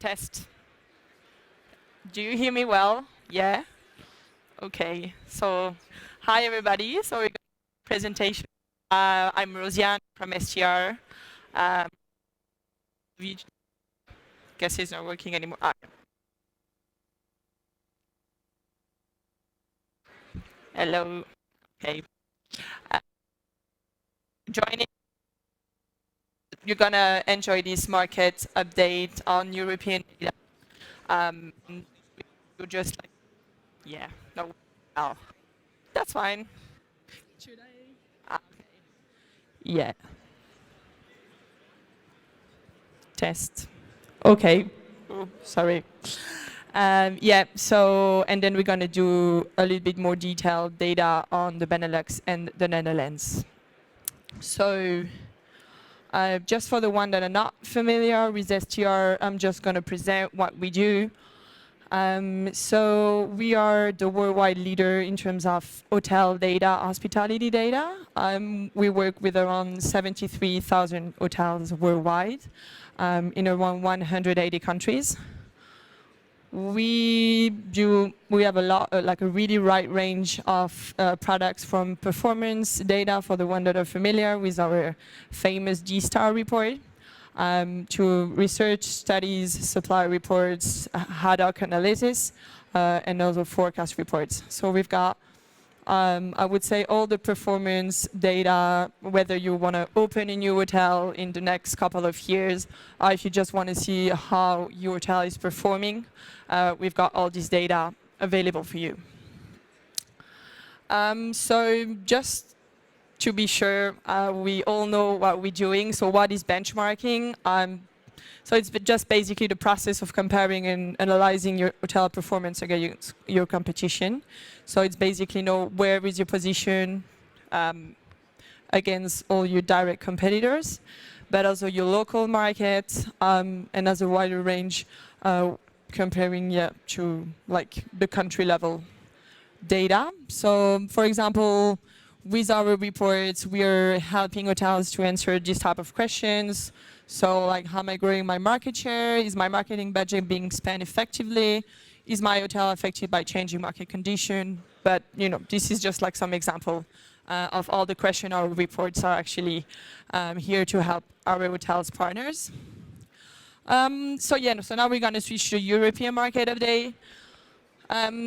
Test. Do you hear me well? Yeah? Okay. So, hi everybody. So, we got a presentation. I'm Rosianne from STR. Um, guess it's not working anymore. Hello. Okay. Uh, joining. You're gonna enjoy this market update on European data. You just like, yeah, no, oh, that's fine. Should I? Okay. Yeah. Test. Okay. Oh, sorry. Yeah, so, and then we're going to do a little bit more detailed data on the Benelux and the Netherlands. So, just for the one that are not familiar with STR, I'm just going to present what we do. So we are the worldwide leader in terms of hotel data, hospitality data. We work with around 73,000 hotels worldwide in around 180 countries. We have a lot, like a really wide range of products, from performance data for the one that are familiar with our famous STR report, to research studies, supply reports, ad hoc analysis, and also forecast reports. So we've got, I would say, all the performance data, whether you want to open a new hotel in the next couple of years, or if you just want to see how your hotel is performing, we've got all this data available for you. So just to be sure, we all know what we're doing. So what is benchmarking? So it's just basically the process of comparing and analyzing your hotel performance against your competition. So it's basically know where is your position against all your direct competitors, but also your local market, and as a wider range, comparing to like the country level data. So for example, with our reports, we are helping hotels to answer these type of questions. So like, how am I growing my market share? Is my marketing budget being spent effectively? Is my hotel affected by changing market condition? But this is just like some example of all the questions our reports are actually here to help our hotels partners. So now we're going to switch to European market update.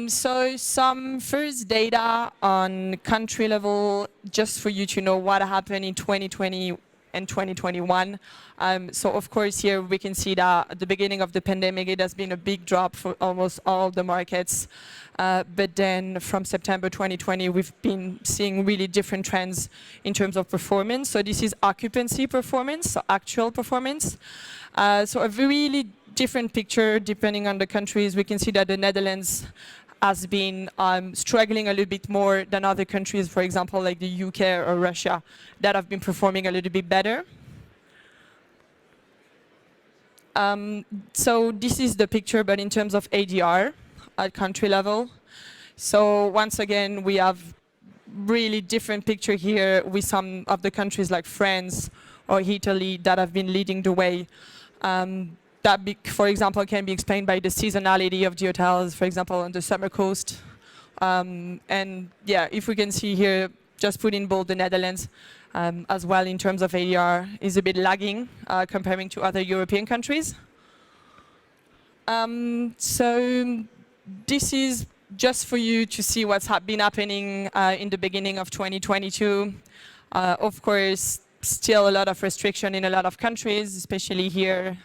So some first data on country level, just for you to know what happened in 2020 and 2021. So of course here we can see that at the beginning of the pandemic it has been a big drop for almost all the markets. But then from September 2020 we've been seeing really different trends in terms of performance. So this is occupancy performance, so actual performance. So a really different picture depending on the countries. We can see that the Netherlands has been struggling a little bit more than other countries, for example, like the UK or Russia, that have been performing a little bit better. So this is the picture, but in terms of ADR at country level. So once again, we have really different picture here with some of the countries like France or Italy that have been leading the way. That, for example, can be explained by the seasonality of the hotels, for example, on the summer coast. And yeah, if we can see here, just put in bold the Netherlands as well in terms of ADR is a bit lagging comparing to other European countries. So this is just for you to see what's been happening in the beginning of 2022. Of course, still a lot of restriction in a lot of countries, especially here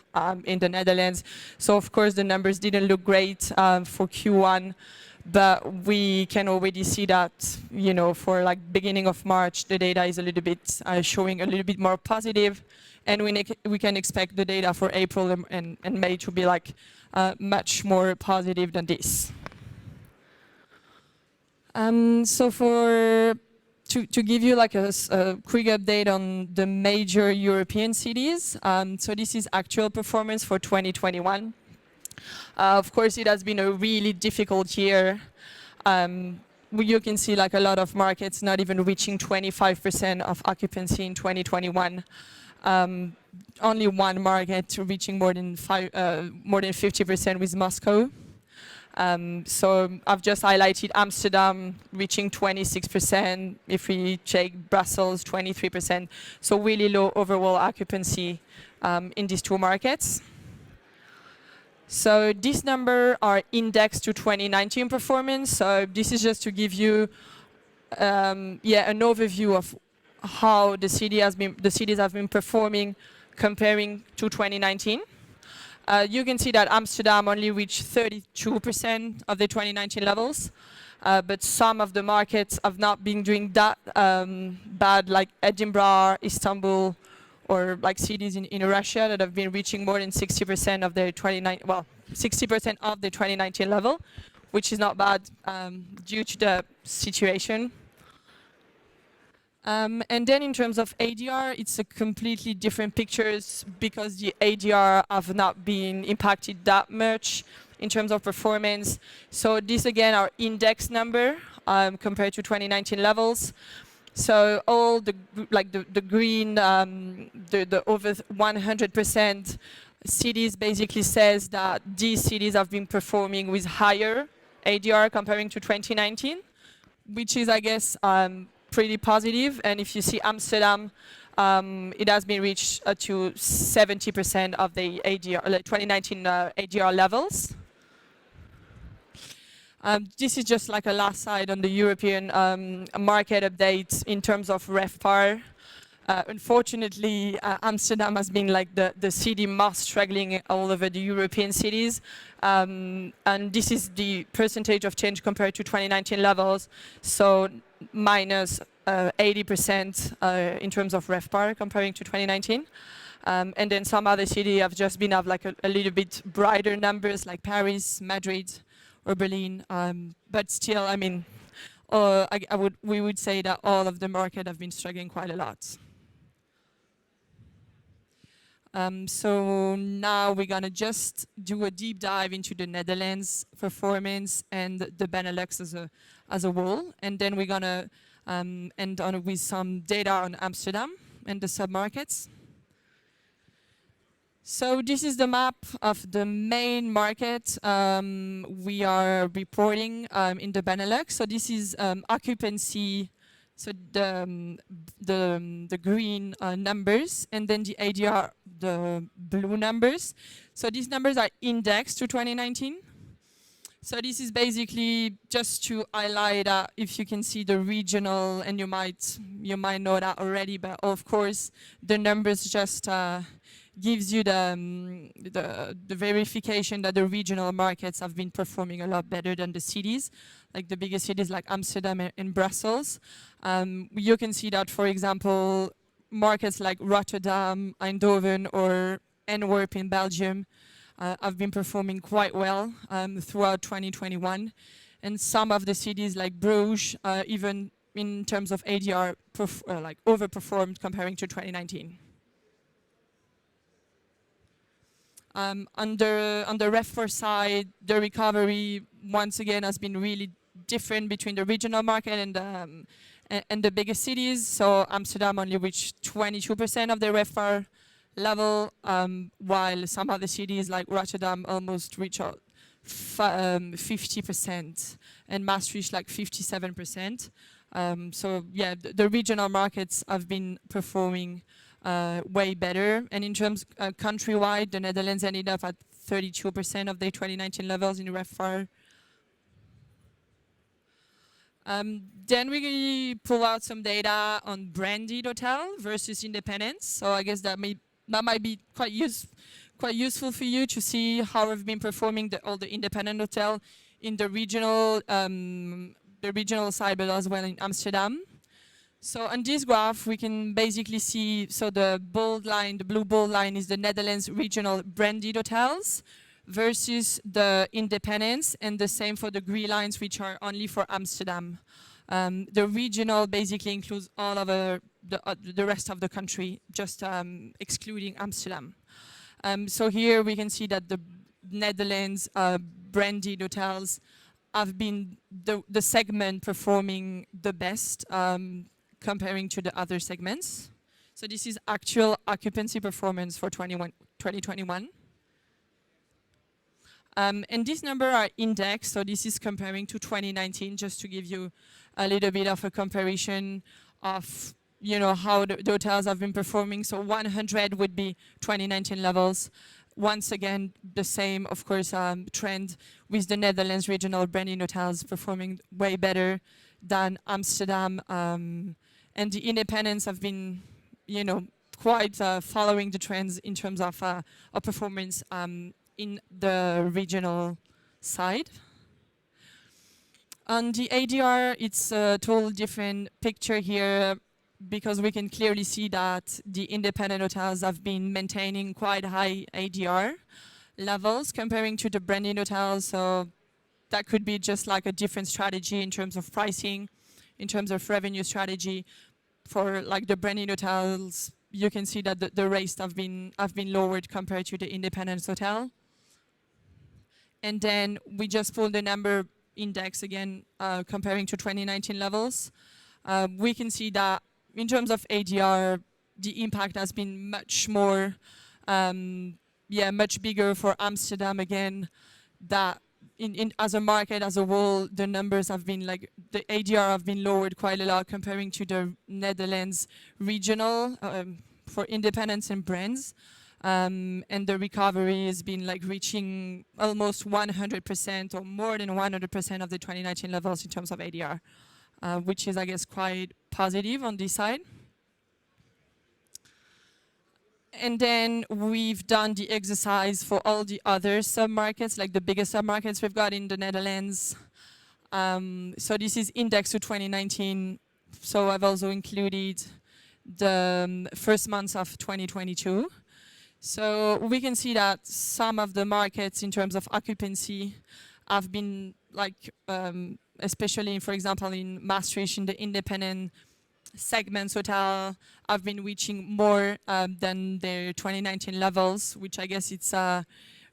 in the Netherlands. So of course the numbers didn't look great for Q1, but we can already see that, for like beginning of March, the data is a little bit showing a little bit more positive, and we can expect the data for April and May to be like much more positive than this. So to give you like a quick update on the major European cities. So this is actual performance for 2021. Of course, it has been a really difficult year. You can see like a lot of markets not even reaching 25% of occupancy in 2021. Only one market reaching more than 50% with Moscow. So I've just highlighted Amsterdam reaching 26%. If we check Brussels, 23%. So really low overall occupancy in these two markets. So these numbers are indexed to 2019 performance. So this is just to give you an overview of how the cities have been performing comparing to 2019. You can see that Amsterdam only reached 32% of the 2019 levels, but some of the markets have not been doing that bad, like Edinburgh, Istanbul, or like cities in Russia that have been reaching more than 60% of their 60% of the 2019 level, which is not bad due to the situation. And then in terms of ADR, it's a completely different pictures because the ADR have not been impacted that much in terms of performance. So these again are index number compared to 2019 levels. So all the green, the over 100% cities basically says that these cities have been performing with higher ADR comparing to 2019, which is, I guess, pretty positive. And if you see Amsterdam, it has been reached to 70% of the ADR, 2019 ADR levels. This is just like a last slide on the European market update in terms of RevPAR. Unfortunately, Amsterdam has been like the city most struggling all over the European cities. And this is the percentage of change compared to 2019 levels. So minus 80% in terms of RevPAR comparing to 2019. And then some other cities have just been like a little bit brighter numbers like Paris, Madrid, or Berlin. But still, I mean, we would say that all of the market have been struggling quite a lot. So now we're gonna just do a deep dive into the Netherlands performance and the Benelux as a whole, and then we're gonna end on with some data on Amsterdam and the submarkets. So this is the map of the main market we are reporting in the Benelux. So this is occupancy. So the green numbers, and then the ADR, the blue numbers. So these numbers are indexed to 2019. So this is basically just to highlight if you can see the regional, and you might know that already, but of course the numbers just gives you the verification that the regional markets have been performing a lot better than the cities, like the biggest cities like Amsterdam and Brussels. You can see that, for example, markets like Rotterdam, Eindhoven, or Antwerp in Belgium have been performing quite well throughout 2021. And some of the cities like Bruges, even in terms of ADR, like overperformed comparing to 2019. On the RevPAR side, the recovery once again has been really different between the regional market and the biggest cities. So Amsterdam only reached 22% of the RevPAR level, while some other cities like Rotterdam almost reached 50%, and Maastricht like 57%. So yeah, the regional markets have been performing way better. And in terms countrywide, the Netherlands ended up at 32% of their 2019 levels in RevPAR. Then we pull out some data on branded hotel versus independents. So I guess that might be quite useful for you to see how we've been performing all the independent hotel in the regional side, but as well in Amsterdam. So on this graph, we can basically see, so the bold line, the blue bold line is the Netherlands regional branded hotels versus the independents, and the same for the green lines, which are only for Amsterdam. The regional basically includes all of the rest of the country, just excluding Amsterdam. So here we can see that the Netherlands branded hotels have been the segment performing the best comparing to the other segments. So this is actual occupancy performance for 2021. And these numbers are indexed, so this is comparing to 2019, just to give you a little bit of a comparison of how the hotels have been performing. So 100 would be 2019 levels. Once again, the same, of course, trend with the Netherlands regional branding hotels performing way better than Amsterdam. And the independents have been, quite following the trends in terms of performance in the regional side. On the ADR, it's a total different picture here because we can clearly see that the independent hotels have been maintaining quite high ADR levels comparing to the branded hotels. So that could be just like a different strategy in terms of pricing, in terms of revenue strategy. For like the branded hotels, you can see that the rates have been lowered compared to the independent hotel. And then we just pulled the number index again, comparing to 2019 levels. We can see that in terms of ADR, the impact has been much more, much bigger for Amsterdam again. That in as a market as a whole, the numbers have been like, the ADR have been lowered quite a lot comparing to the Netherlands regional for independents and brands. And the recovery has been like reaching almost 100% or more than 100% of the 2019 levels in terms of ADR, which is, I guess, quite positive on this side. And then we've done the exercise for all the other sub-markets, like the biggest sub-markets we've got in the Netherlands. So this is indexed to 2019. So I've also included the first months of 2022. So we can see that some of the markets in terms of occupancy have been like, especially, for example, in Maastricht, in the independent segments hotel, have been reaching more than their 2019 levels, which I guess it's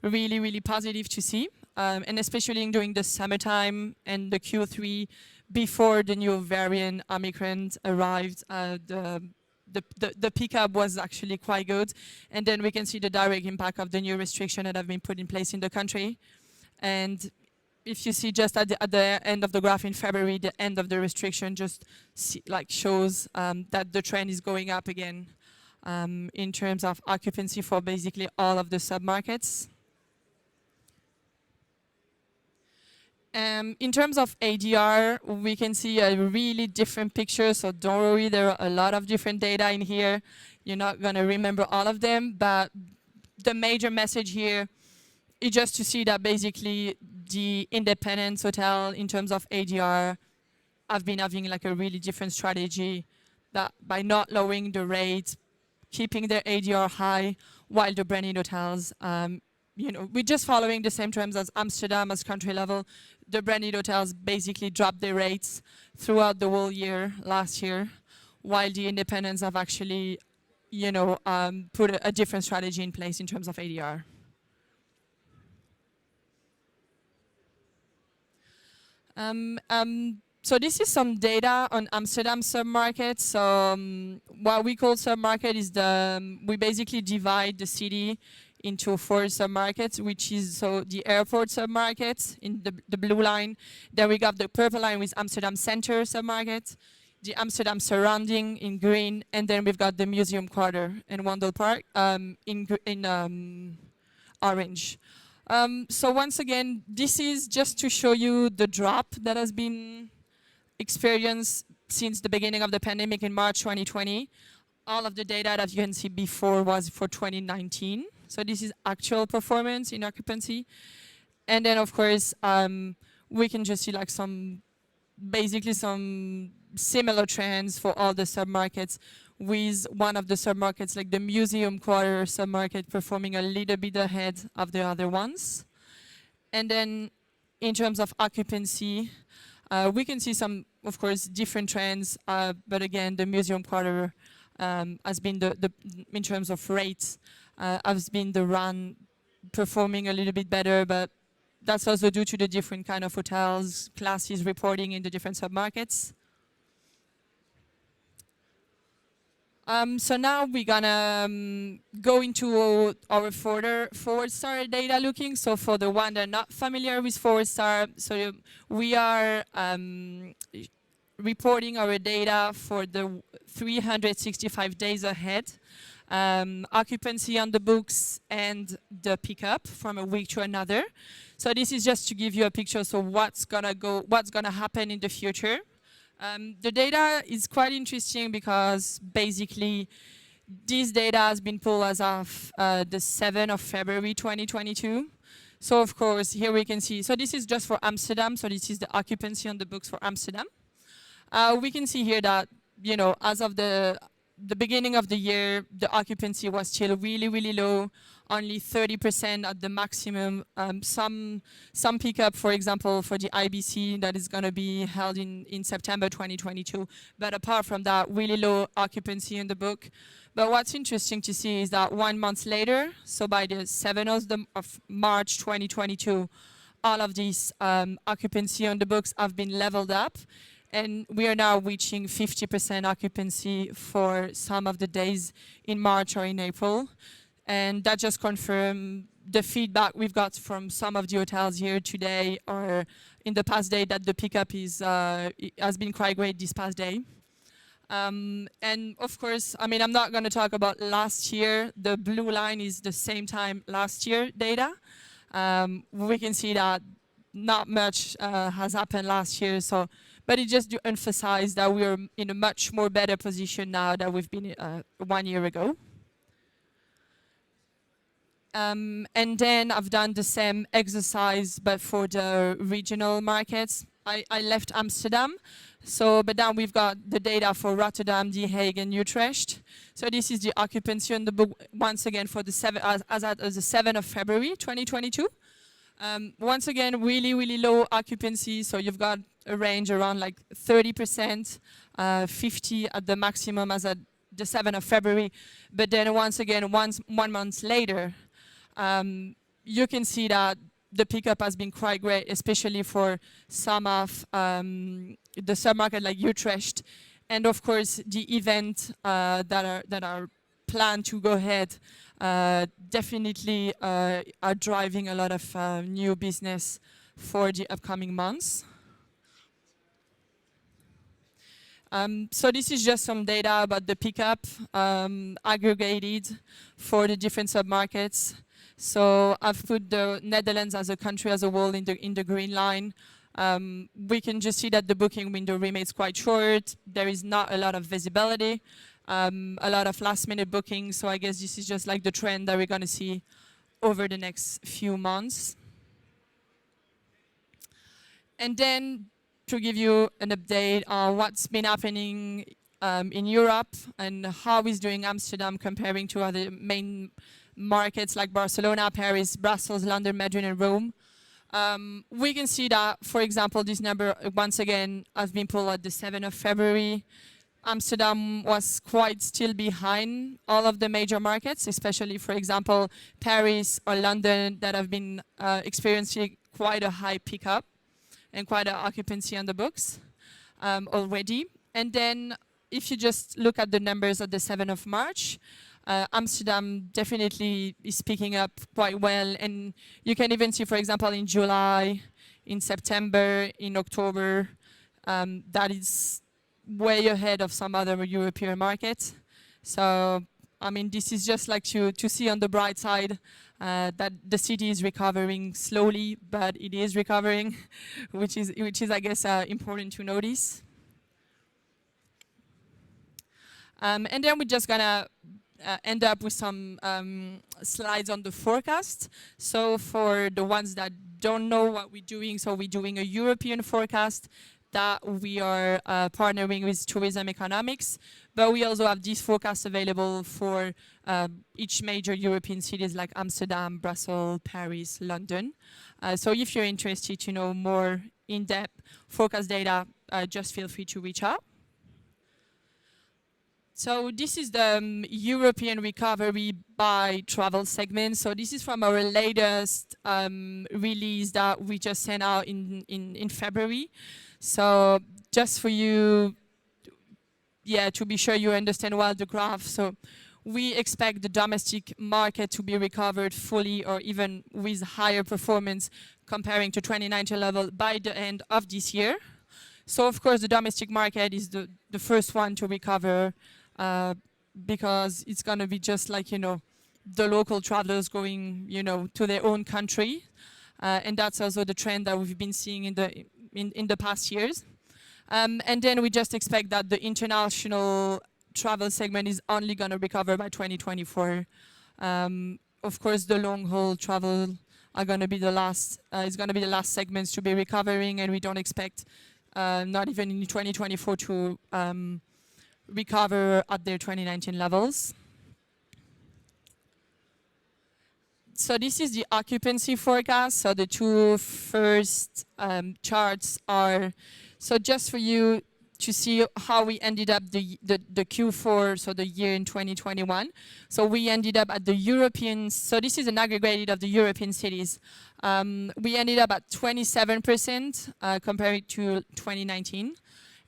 really, really positive to see. And especially during the summertime and the Q3, before the new variant Omicron arrived, the pickup was actually quite good. And then we can see the direct impact of the new restriction that have been put in place in the country. And if you see just at the end of the graph in February, the end of the restriction just shows that the trend is going up again in terms of occupancy for basically all of the sub-markets. In terms of ADR, we can see a really different picture, so don't worry, there are a lot of different data in here. You're not going to remember all of them, but the major message here is just to see that basically the independent hotel in terms of ADR have been having like a really different strategy, that by not lowering the rates, keeping their ADR high, while the branded hotels, we're just following the same trends as Amsterdam as country level. The branded hotels basically dropped their rates throughout the whole year, last year, while the independents have actually, put a different strategy in place in terms of ADR. So this is some data on Amsterdam submarket. So what we call submarket is we basically divide the city into 4 submarkets, which is so the airport submarket in the blue line. Then we got the purple line with Amsterdam Center submarket, the Amsterdam surrounding in green, and then we've got the Museum Quarter and Wandel Park in orange. So once again, this is just to show you the drop that has been experienced since the beginning of the pandemic in March 2020. All of the data that you can see before was for 2019. So this is actual performance in occupancy. And then of course, we can just see like basically some similar trends for all the submarkets, with one of the submarkets, like the Museum Quarter submarket, performing a little bit ahead of the other ones. And then in terms of occupancy, we can see some, of course, different trends, but again, the Museum Quarter has been in terms of rates, has been the run performing a little bit better, but that's also due to the different kind of hotels, classes reporting in the different submarkets. So now we're gonna go into our forward star data looking. So for the one that are not familiar with forward star, so we are reporting our data for the 365 days ahead, occupancy on the books and the pickup from a week to another. So this is just to give you a picture. So what's gonna happen in the future. The data is quite interesting because basically this data has been pulled as of the 7th of February 2022. So of course, here we can see, so this is just for Amsterdam, so this is the occupancy on the books for Amsterdam. We can see here that, you know, as of the beginning of the year, the occupancy was still really, really low, only 30% at the maximum. Some pickup, for example, for the IBC that is going to be held in September 2022. But apart from that, really low occupancy in the book. But what's interesting to see is that 1 month later, so by the 7th of March 2022, all of these occupancy on the books have been leveled up. And we are now reaching 50% occupancy for some of the days in March or in April. And that just confirmed the feedback we've got from some of the hotels here today or in the past day that the pickup has been quite great this past day. And of course, I mean, I'm not going to talk about last year. The blue line is the same time last year data. We can see that not much has happened last year. But it just to emphasize that we are in a much more better position now than we've been 1 year ago. And then I've done the same exercise, but for the regional markets. I left Amsterdam, but now we've got the data for Rotterdam, The Hague, and Utrecht. So this is the occupancy on the book once again for the 7th of February 2022. Once again, really, really low occupancy. So you've got a range around like 30%, 50 at the maximum as at the 7th of February. But then once again, 1 month later, you can see that the pickup has been quite great, especially for some of the submarket like Utrecht. And of course, the events that are planned to go ahead definitely are driving a lot of new business for the upcoming months. So this is just some data about the pickup aggregated for the different submarkets. So I've put the Netherlands as a country as a whole in the green line. We can just see that the booking window remains quite short. There is not a lot of visibility, a lot of last-minute bookings. So I guess this is just like the trend that we're going to see over the next few months. And then to give you an update on what's been happening in Europe and how is doing Amsterdam comparing to other main markets like Barcelona, Paris, Brussels, London, Madrid, and Rome. We can see that, for example, this number, once again, has been pulled at the 7th of February. Amsterdam was quite still behind all of the major markets, especially, for example, Paris or London, that have been experiencing quite a high pickup and quite an occupancy on the books already. And then if you just look at the numbers at the 7th of March, Amsterdam definitely is picking up quite well. And you can even see, for example, in July, in September, in October, that is way ahead of some other European markets. So, I mean, this is just like to see on the bright side that the city is recovering slowly, but it is recovering, which is I guess, important to notice. And then we're just gonna end up with some slides on the forecast. So for the ones that don't know what we're doing, so we're doing a European forecast that we are partnering with Tourism Economics, but we also have these forecasts available for each major European cities like Amsterdam, Brussels, Paris, London. So if you're interested to know more in-depth forecast data, just feel free to reach out. So this is the European recovery by travel segment. So this is from our latest release that we just sent out in February. So just for you yeah, to be sure you understand well the graph. So we expect the domestic market to be recovered fully or even with higher performance comparing to 2019 level by the end of this year. So of course the domestic market is the first one to recover because it's going to be just like, the local travelers going, to their own country. And that's also the trend that we've been seeing in the past years. And then we just expect that the international travel segment is only going to recover by 2024. Of course, the long-haul travel are going to be the last. It's going to be the last segments to be recovering, and we don't expect, not even in 2024, to recover at their 2019 levels. So this is the occupancy forecast. So the two first charts are, so just for you to see how we ended up the Q4, so the year in 2021. So we ended up at the European, so this is an aggregated of the European cities. We ended up at 27% compared to 2019.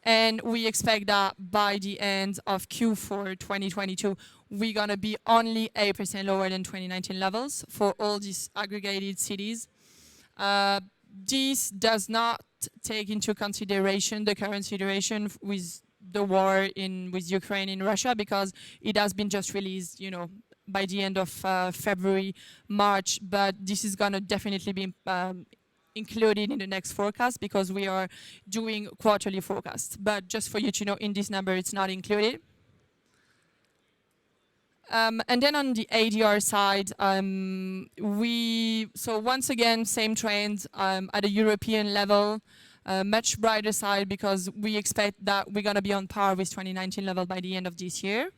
And we expect that by the end of Q4 2022, we're going to be only 8% lower than 2019 levels for all these aggregated cities. This does not take into consideration the current situation with the war with Ukraine and Russia, because it has been just released, by the end of February, March. But this is going to definitely be included in the next forecast because we are doing quarterly forecasts. But just for you to know, in this number, it's not included. And then on the ADR side, so once again, same trend at a European level, much brighter side because we expect that we're going to be on par with 2019 level by the end of this year.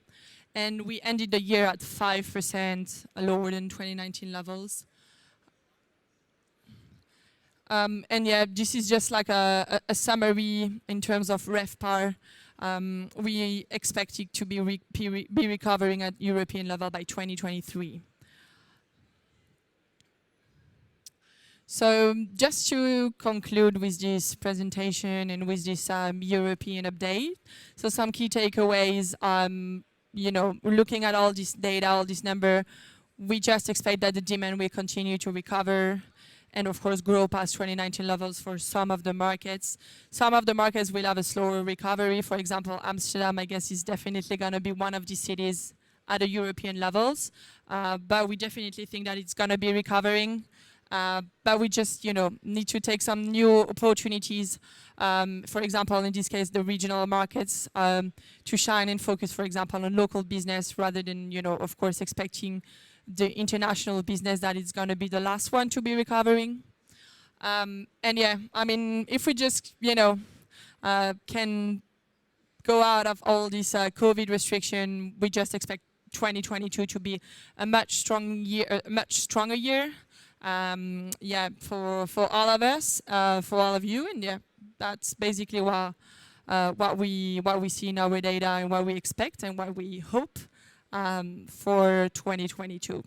And we ended the year at 5% lower than 2019 levels. And yeah, this is just like a summary in terms of RevPAR. We expect it to be recovering at European level by 2023. So just to conclude with this presentation and with this European update, so some key takeaways, looking at all this data, all this number, we just expect that the demand will continue to recover and of course grow past 2019 levels for some of the markets. Some of the markets will have a slower recovery. For example, Amsterdam, I guess, is definitely going to be one of the cities at the European levels. But we definitely think that it's going to be recovering. But we just, need to take some new opportunities. For example, in this case, the regional markets to shine and focus, for example, on local business rather than, of course, expecting the international business that is going to be the last one to be recovering. And yeah, I mean, if we just, can go out of all this COVID restriction, we just expect 2022 to be a much stronger year. Yeah, for all of us, for all of you, and yeah, that's basically what we see in our data and what we expect and what we hope for 2022.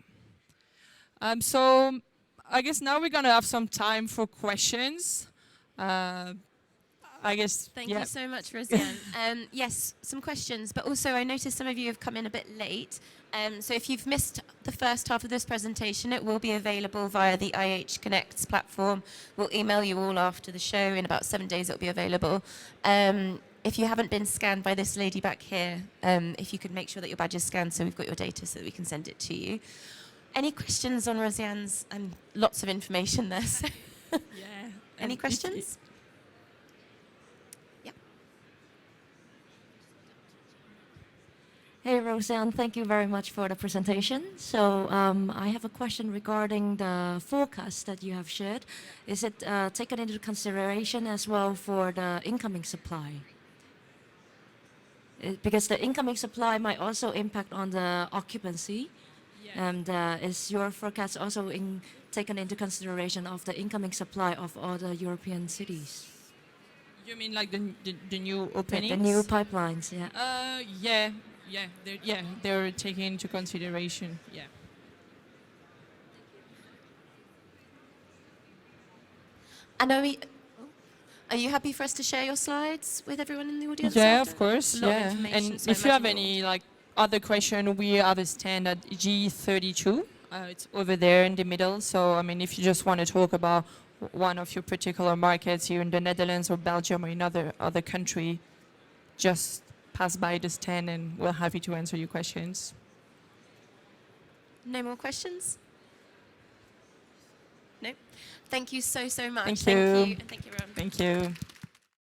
So I guess now we're gonna have some time for questions. I guess. Thank you so much, Rosianne. Yes, some questions, but also I noticed some of you have come in a bit late. So if you've missed the first half of this presentation, it will be available via the IH Connects platform. We'll email you all after the show. In about 7 days, it'll be available. If you haven't been scanned by this lady back here, if you could make sure that your badge is scanned so we've got your data so that we can send it to you. Any questions on Rosianne's? Lots of information there. So. Yeah. Any questions? Hey, Rosianne, thank you very much for the presentation. So I have a question regarding the forecast that you have shared. Is it taken into consideration as well for the incoming supply? Because the incoming supply might also impact on the occupancy. Yeah. And is your forecast also taken into consideration of the incoming supply of all the European cities? You mean like the new openings? The new pipelines, yeah. Yeah, they're taken into consideration. Yeah. And Are you happy for us to share your slides with everyone in the audience? Yeah, after? of course. A lot of Yeah. information, And so I if you have imagine you'll- any like other question, we have a stand at G32. It's over there in the middle. So I mean, if you just want to talk about one of your particular markets here in the Netherlands or Belgium or in other country, just pass by the stand and we're happy to answer your questions. No more questions? No? Thank you so much. Thank you. And thank you, everyone. Thank you.